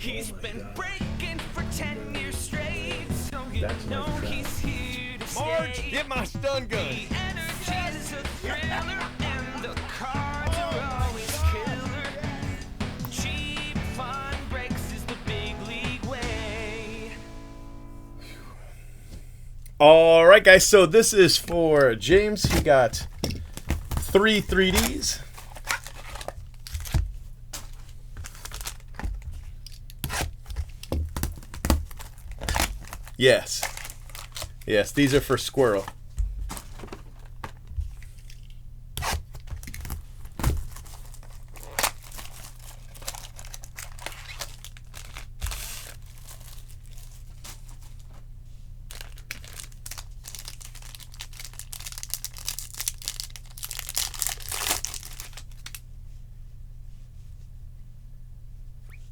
He's been breaking for 10 years straight, so you That's know my trap. he's here to Marge, stay. get my stun gun. The energy is a thriller, and the cards are always killer. Cheap fun breaks is the big league way. All right, guys. So this is for James. He got 3 3Ds. Yes. Yes, these are for Squirrel.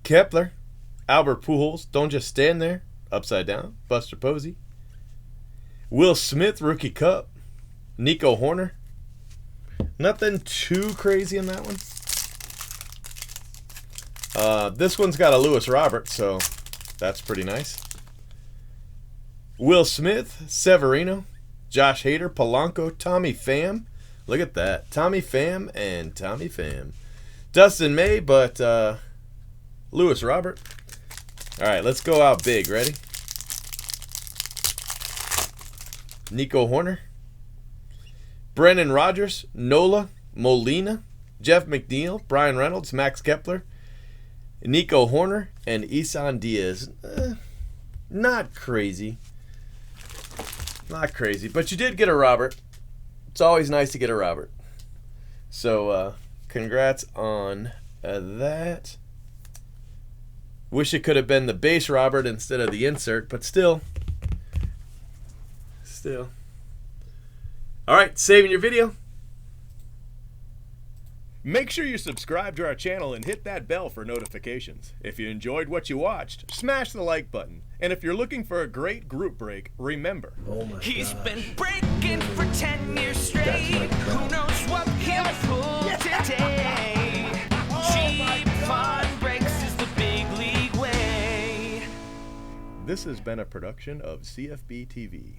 Kepler, Albert Pujols, don't just stand there, upside down, Buster Posey. Will Smith, Rookie Cup. Nico Horner. Nothing too crazy in that one. This one's got a Lewis Robert, so that's pretty nice. Will Smith, Severino, Josh Hader, Polanco, Tommy Pham. Look at that. Tommy Pham and Tommy Pham. Dustin May, but Lewis Robert. All right, let's go out big. Ready? Nico Horner. Brennan Rodgers, Nola, Molina, Jeff McNeil, Brian Reynolds, Max Kepler, Nico Horner, and Isan Diaz. Not crazy. Not crazy, but you did get a Robert. It's always nice to get a Robert. So, congrats on that. Wish it could have been the base Robert instead of the insert, but still. All right, saving your video. Make sure you subscribe to our channel and hit that bell for notifications. If you enjoyed what you watched, smash the like button. And if you're looking for a great group break, remember, Oh my He's gosh. been breaking for 10 years straight. That's my trap. Who knows what he'll pull today? Cheap fun breaks is the big league way. this has been a production of CFB TV.